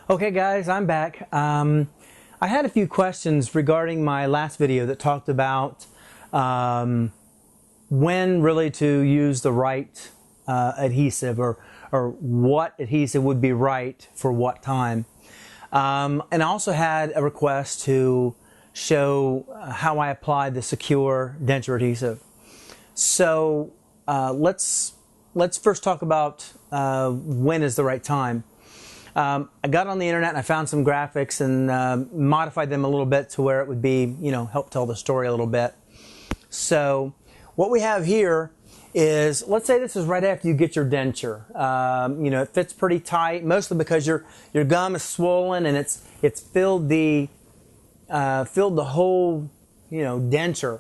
Okay guys, I'm back. I had a few questions regarding my last video that talked about when really to use the right adhesive or what adhesive would be right for what time. And I also had a request to show how I applied the secure denture adhesive. So let's first talk about when is the right time. I got on the internet and I found some graphics and modified them a little bit to where it would be, help tell the story a little bit. So what we have here is, let's say this is right after you get your denture. It fits pretty tight, mostly because your gum is swollen and it's filled the whole denture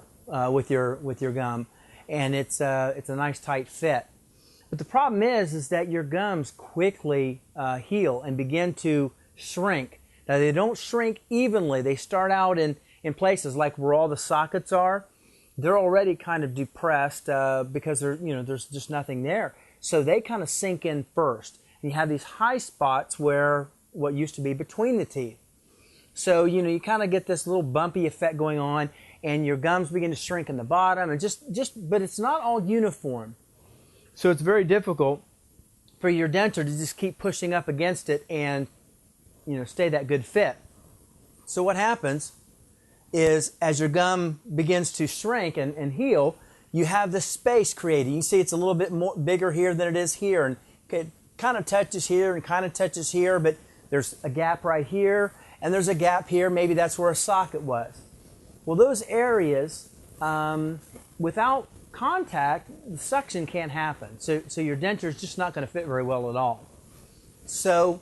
with your gum, and it's a nice tight fit. But the problem is that your gums quickly heal and begin to shrink. Now they don't shrink evenly. They start out in places like where all the sockets are. They're already kind of depressed because there's just nothing there. So they kind of sink in first. And you have these high spots where what used to be between the teeth. So you kind of get this little bumpy effect going on, and your gums begin to shrink in the bottom, and but it's not all uniform. So it's very difficult for your denture to just keep pushing up against it and stay that good fit. So what happens is, as your gum begins to shrink and heal, you have this space created. You can see it's a little bit more bigger here than it is here, and it kind of touches here and kind of touches here, but there's a gap right here, and there's a gap here. Maybe that's where a socket was. Well, those areas, without contact, the suction can't happen. So your denture is just not going to fit very well at all. So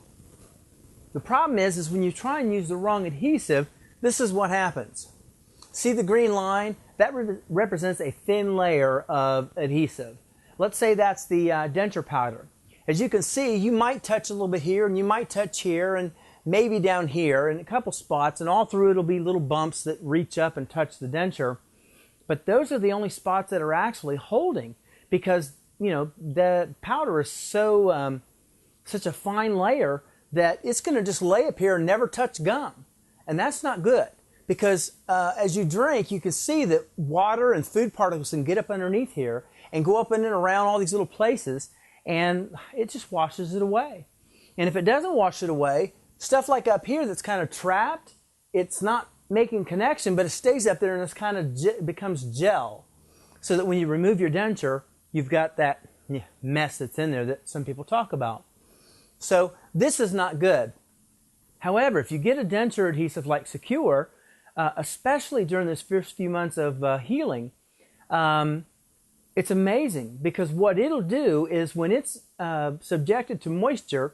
the problem is when you try and use the wrong adhesive, this is what happens. See the green line? That represents a thin layer of adhesive. Let's say that's the denture powder. As you can see, you might touch a little bit here, and you might touch here, and maybe down here, and a couple spots, and all through it'll be little bumps that reach up and touch the denture. But those are the only spots that are actually holding, because the powder is so such a fine layer that it's going to just lay up here and never touch gum. And that's not good, because as you drink, you can see that water and food particles can get up underneath here and go up in and around all these little places, and it just washes it away. And if it doesn't wash it away, stuff like up here that's kind of trapped, it's not making connection, but it stays up there and it's kind of becomes gel, so that when you remove your denture, you've got that mess that's in there that some people talk about. So this is not good. However, if you get a denture adhesive like Secure, especially during this first few months of healing, it's amazing, because what it'll do is when it's subjected to moisture,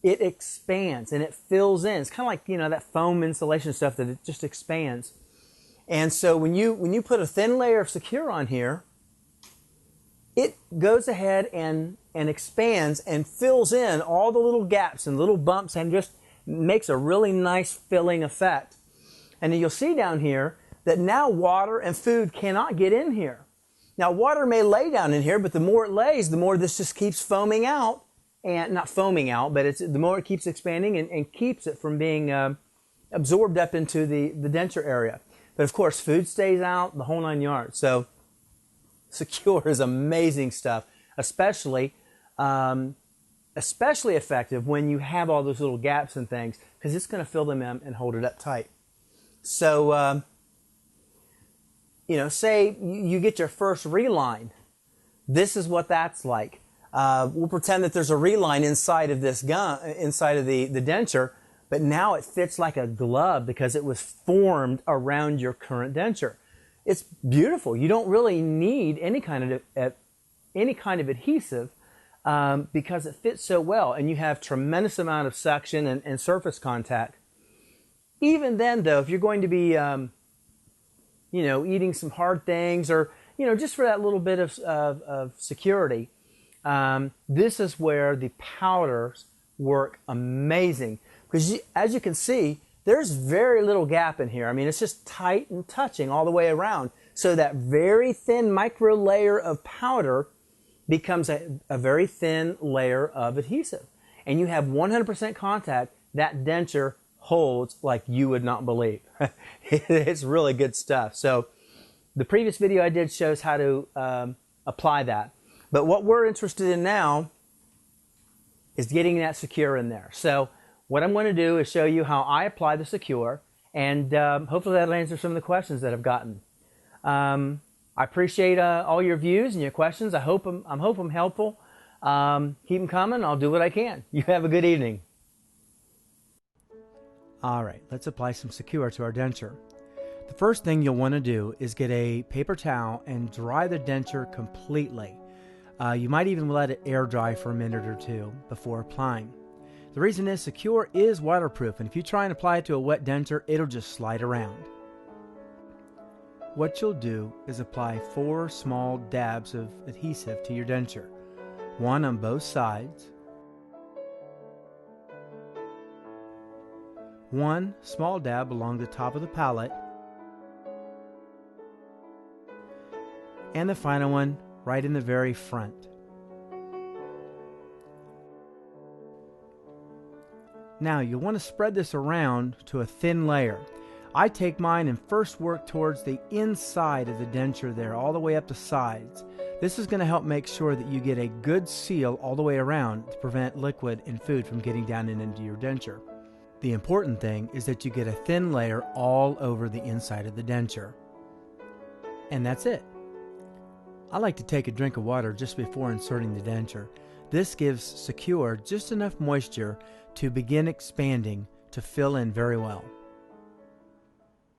it expands and it fills in. It's kind of like that foam insulation stuff that it just expands. And so when you put a thin layer of Secure on here, it goes ahead and expands and fills in all the little gaps and little bumps, and just makes a really nice filling effect. And then you'll see down here that now water and food cannot get in here. Now water may lay down in here, but the more it lays, the more this just keeps foaming out. And not foaming out, but the more it keeps expanding and keeps it from being absorbed up into the denture area. But of course, food stays out, the whole 9 yards. So Secure is amazing stuff, especially effective when you have all those little gaps and things, because it's going to fill them in and hold it up tight. So, say you get your first reline. This is what that's like. We'll pretend that there's a reline inside of this gum, inside of the denture, but now it fits like a glove because it was formed around your current denture. It's beautiful. You don't really need any kind of adhesive because it fits so well, and you have tremendous amount of suction and surface contact. Even then, though, if you're going to be eating some hard things, or just for that little bit of security, this is where the powders work amazing, because as you can see, there's very little gap in here. I mean, it's just tight and touching all the way around. So that very thin micro layer of powder becomes a very thin layer of adhesive. And you have 100% contact that denture holds like you would not believe. It's really good stuff. So the previous video I did shows how to apply that. But what we're interested in now is getting that secure in there. So what I'm going to do is show you how I apply the secure, and hopefully that'll answer some of the questions that I've gotten. I appreciate all your views and your questions. I hope I'm helpful. Keep them coming. I'll do what I can. You have a good evening. All right, let's apply some secure to our denture. The first thing you'll want to do is get a paper towel and dry the denture completely. You might even let it air dry for a minute or two before applying. The reason is secure is waterproof, and if you try and apply it to a wet denture, it'll just slide around. What you'll do is apply 4 small dabs of adhesive to your denture, 1 on both sides, 1 small dab along the top of the palette, and the final one right in the very front. Now you'll want to spread this around to a thin layer. I take mine and first work towards the inside of the denture there, all the way up the sides. This is going to help make sure that you get a good seal all the way around to prevent liquid and food from getting down and into your denture. The important thing is that you get a thin layer all over the inside of the denture. And that's it. I like to take a drink of water just before inserting the denture. This gives secure just enough moisture to begin expanding to fill in very well.